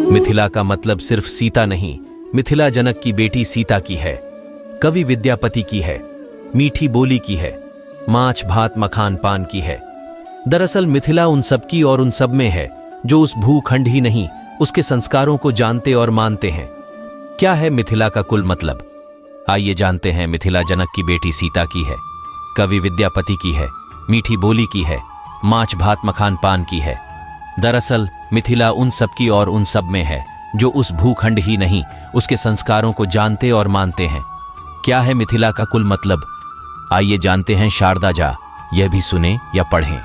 मिथिला का मतलब सिर्फ सीता नहीं, मिथिला जनक की बेटी सीता की है, कवि विद्यापति की है, मीठी बोली की है, माछ भात मखान पान की है। दरअसल मिथिला उन सबकी और उन सब में है जो उस भूखंड ही नहीं, उसके संस्कारों को जानते और मानते हैं। क्या है मिथिला का कुल मतलब? आइए जानते हैं। मिथिला जनक की बेटी सीता की है, कवि विद्यापति की है, मीठी बोली की है, माछ भात मखान पान की है। दरअसल मिथिला उन सबकी और उन सब में है जो उस भूखंड ही नहीं, उसके संस्कारों को जानते और मानते हैं। क्या है मिथिला का कुल मतलब? आइए जानते हैं। शारदा जा, यह भी सुने या पढ़ें।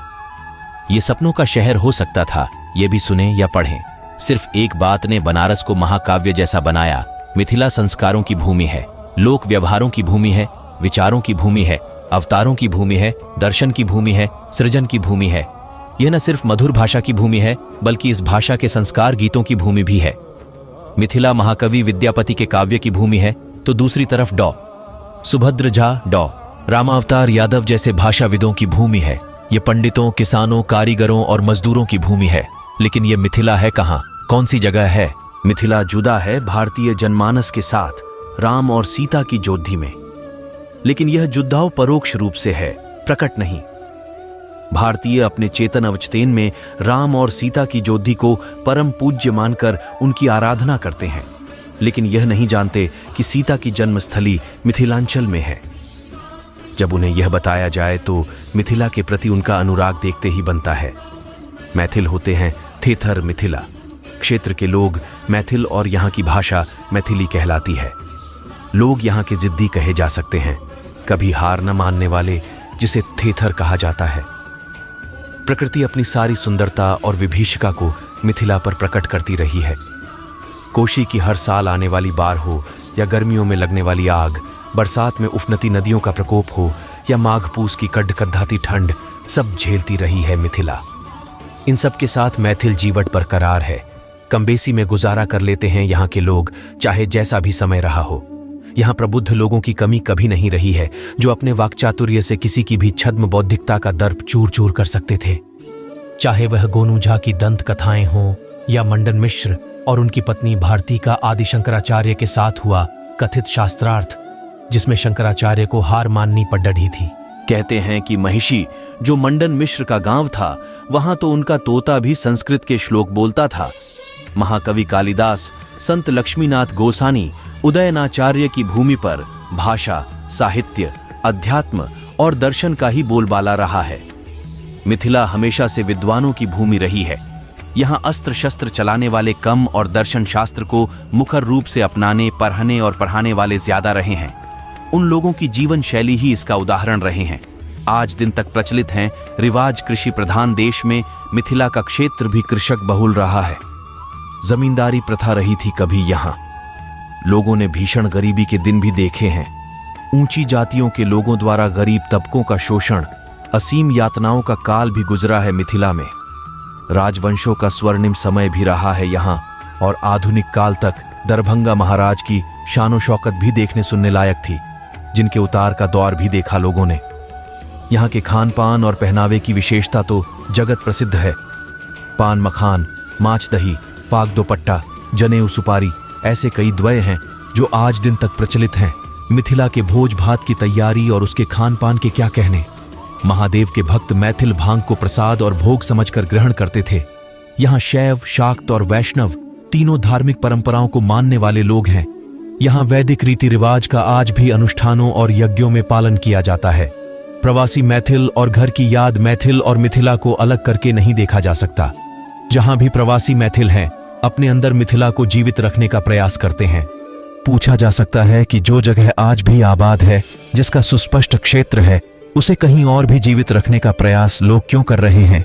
ये सपनों का शहर हो सकता था, यह भी सुने या पढ़ें। सिर्फ एक बात ने बनारस को महाकाव्य जैसा बनाया। मिथिला संस्कारों की भूमि है, लोक व्यवहारों की भूमि है, विचारों की भूमि है, अवतारों की भूमि है, दर्शन की भूमि है, सृजन की भूमि है। यह न सिर्फ मधुर भाषा की भूमि है, बल्कि इस भाषा के संस्कार गीतों की भूमि भी है। मिथिला महाकवि विद्यापति के काव्य की भूमि है, तो दूसरी तरफ डॉ सुभद्र झा, डॉ रामावतार यादव जैसे भाषाविदों की भूमि है। ये पंडितों, किसानों, कारीगरों और मजदूरों की भूमि है। लेकिन ये मिथिला है कहाँ? कौन सी जगह है? मिथिला जुदा है भारतीय जनमानस के साथ राम और सीता की जोधी में। लेकिन यह जुद्धाव परोक्ष रूप से है, प्रकट नहीं। भारतीय अपने चेतन अवचेतन में राम और सीता की जोधी को परम पूज्य मानकर उनकी आराधना करते हैं, लेकिन यह नहीं जानते कि सीता की जन्मस्थली मिथिलांचल में है। जब उन्हें यह बताया जाए तो मिथिला के प्रति उनका अनुराग देखते ही बनता है। मैथिल होते हैं थेथर मिथिला क्षेत्र के लोग। मैथिल और यहाँ की भाषा मैथिली कहलाती है। लोग यहाँ के जिद्दी कहे जा सकते हैं, कभी हार न मानने वाले, जिसे थेथर कहा जाता है। प्रकृति अपनी सारी सुंदरता और विभीषिका को मिथिला पर प्रकट करती रही है। कोशी की हर साल आने वाली बाढ़ हो या गर्मियों में लगने वाली आग, बरसात में उफनती नदियों का प्रकोप हो या माघ पूस की कड़कड़ाती ठंड, सब झेलती रही है मिथिला। इन सब के साथ मैथिल जीवट बरकरार है। कमबेसी में गुजारा कर लेते हैं यहाँ के लोग, चाहे जैसा भी समय रहा हो। यहाँ प्रबुद्ध लोगों की कमी कभी नहीं रही है, जो अपने वाक्चातुर्य से किसी की भी छद्म बौद्धिकता का दर्प चूर चूर कर सकते थे। चाहे वह गोनू झा की दंत कथाएं हों या मंडन मिश्र और उनकी पत्नी भारती का आदि शंकराचार्य के साथ हुआ कथित शास्त्रार्थ, जिसमें शंकराचार्य को हार माननी पड़ डढ़ी थी। कहते हैं कि महिषी, जो मंडन मिश्र का गांव था, वहां तो उनका तोता भी संस्कृत के श्लोक बोलता था। महाकवि कालिदास, संत लक्ष्मीनाथ गोसानी, उदयनाचार्य की भूमि पर भाषा, साहित्य, अध्यात्म और दर्शन का ही बोलबाला रहा है। मिथिला हमेशा से विद्वानों की भूमि रही है। यहाँ अस्त्र शस्त्र चलाने वाले कम और दर्शन शास्त्र को मुखर रूप से अपनाने, पढ़ने और पढ़ाने वाले ज्यादा रहे हैं। उन लोगों की जीवन शैली ही इसका उदाहरण रहे हैं। आज दिन तक प्रचलित हैं रिवाज। कृषि प्रधान देश में मिथिला का क्षेत्र भी कृषक बहुल रहा है। जमींदारी प्रथा रही थी कभी यहाँ। लोगों ने भीषण गरीबी के दिन भी देखे हैं। ऊंची जातियों के लोगों द्वारा गरीब तबकों का शोषण, असीम यातनाओं का काल भी गुजरा है मिथिला में। राजवंशों का स्वर्णिम समय भी रहा है यहाँ, और आधुनिक काल तक दरभंगा महाराज की शानो शौकत भी देखने सुनने लायक थी, जिनके उतार का दौर भी देखा लोगों ने। यहाँ के खान पान और पहनावे की विशेषता तो जगत प्रसिद्ध है। पान मखान, माछ दही, पाग दोपट्टा, जनेऊ सुपारी, ऐसे कई द्वय हैं जो आज दिन तक प्रचलित हैं। मिथिला के भोज भात की तैयारी और उसके खान पान के क्या कहने। महादेव के भक्त मैथिल भांग को प्रसाद और भोग समझकर ग्रहण करते थे। यहाँ शैव, शाक्त और वैष्णव तीनों धार्मिक परंपराओं को मानने वाले लोग हैं। यहाँ वैदिक रीति रिवाज का आज भी अनुष्ठानों और यज्ञों में पालन किया जाता है। प्रवासी मैथिल और घर की याद मैथिल और मिथिला को अलग करके नहीं देखा जा सकता। जहां भी प्रवासी मैथिल हैं, अपने अंदर मिथिला को जीवित रखने का प्रयास करते हैं। पूछा जा सकता है कि जो जगह आज भी आबाद है, जिसका सुस्पष्ट क्षेत्र है, उसे कहीं और भी जीवित रखने का प्रयास लोग क्यों कर रहे हैं?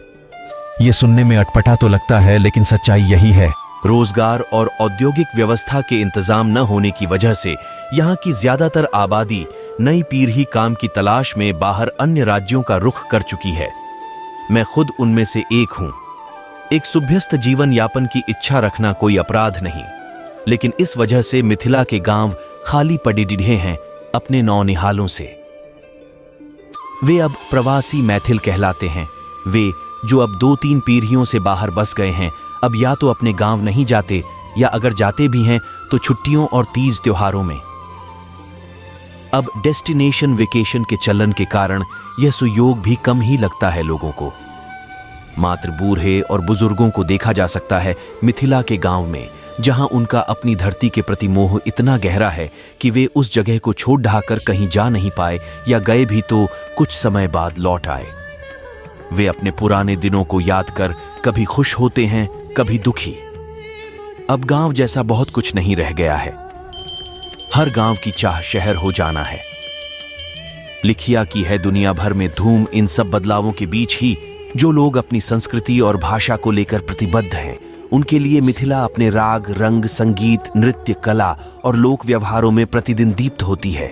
ये सुनने में अटपटा तो लगता है, लेकिन सच्चाई यही है। रोजगार और औद्योगिक व्यवस्था के इंतजाम न होने की वजह से यहाँ की ज्यादातर आबादी नई पीढ़ी काम की तलाश में बाहर अन्य राज्यों का रुख कर चुकी है। मैं खुद उनमें से एक हूँ। एक सुभ्यस्त जीवन यापन की इच्छा रखना कोई अपराध नहीं, लेकिन इस वजह से मिथिला के गांव खाली पड़े डिढ़े हैं अपने नौनिहालों से। वे अब प्रवासी मैथिल कहलाते हैं। वे जो अब 2-3 पीढ़ियों से बाहर बस गए हैं, अब या तो अपने गांव नहीं जाते या अगर जाते भी हैं तो छुट्टियों और तीज त्योहारों में। अब डेस्टिनेशन वेकेशन के चलन के कारण यह सुयोग भी कम ही लगता है लोगों को। मात्र बूढ़े और बुजुर्गों को देखा जा सकता है मिथिला के गांव में, जहां उनका अपनी धरती के प्रति मोह इतना गहरा है कि वे उस जगह को छोड़ ढाकर कहीं जा नहीं पाए, या गए भी तो कुछ समय बाद लौट आए। वे अपने पुराने दिनों को याद कर कभी खुश होते हैं, कभी दुखी। अब गांव जैसा बहुत कुछ नहीं रह गया है। हर गांव की चाह शहर हो जाना है। लिखिया की है दुनिया भर में धूम इन सब बदलावों के बीच ही जो लोग अपनी संस्कृति और भाषा को लेकर प्रतिबद्ध हैं, उनके लिए मिथिला अपने राग, रंग, संगीत, नृत्य, कला और लोक व्यवहारों में प्रतिदिन दीप्त होती है।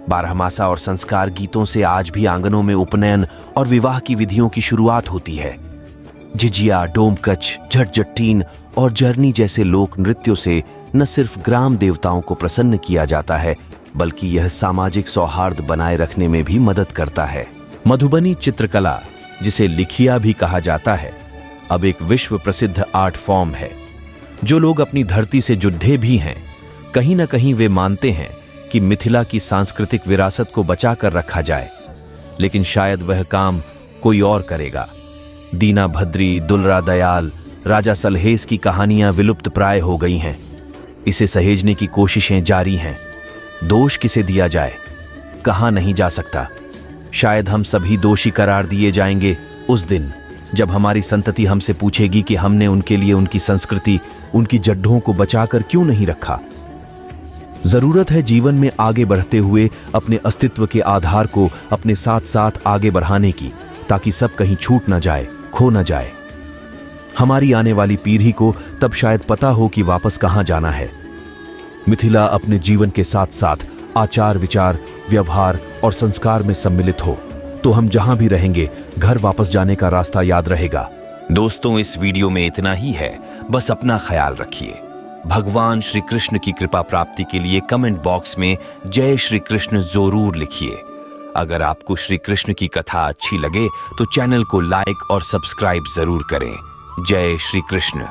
बारहमासा और संस्कार गीतों से आज भी आंगनों में उपनयन और विवाह की विधियों की शुरुआत होती है। झिझिया, डोमकच, झटझटीन और जरनी जैसे लोक नृत्यों से न सिर्फ ग्राम देवताओं को प्रसन्न किया जाता है, बल्कि यह सामाजिक सौहार्द बनाए रखने में भी मदद करता है। मधुबनी चित्रकला, जिसे लिखिया भी कहा जाता है, अब एक विश्व प्रसिद्ध आर्ट फॉर्म है। जो लोग अपनी धरती से जुड़े भी हैं, कहीं न कहीं वे मानते हैं कि मिथिला की सांस्कृतिक विरासत को बचाकर रखा जाए, लेकिन शायद वह काम कोई और करेगा। दीना भद्री, दुलरा दयाल, राजा सलहेस की कहानियां विलुप्त प्राय हो गई हैं। इसे सहेजने की कोशिशें जारी हैं। दोष किसे दिया जाए, कहा नहीं जा सकता। शायद हम सभी दोषी करार दिए जाएंगे उस दिन जब हमारी संतति हमसे पूछेगी कि हमने उनके लिए उनकी संस्कृति, उनकी जड्ढों को बचाकर क्यों नहीं रखा। जरूरत है जीवन में आगे बढ़ते हुए अपने अस्तित्व के आधार को अपने साथ साथ आगे बढ़ाने की, ताकि सब कहीं छूट न जाए, खो न जाए। हमारी आने वाली पीढ़ी को तब शायद पता हो कि वापस कहां जाना है। मिथिला अपने जीवन के साथ साथ आचार, विचार, व्यवहार और संस्कार में सम्मिलित हो, तो हम जहां भी रहेंगे घर वापस जाने का रास्ता याद रहेगा। दोस्तों, इस वीडियो में इतना ही है। बस अपना ख्याल रखिए। भगवान श्री कृष्ण की कृपा प्राप्ति के लिए कमेंट बॉक्स में जय श्री कृष्ण जरूर लिखिए। अगर आपको श्री कृष्ण की कथा अच्छी लगे तो चैनल को लाइक और सब्सक्राइब जरूर करें। जय श्री कृष्ण।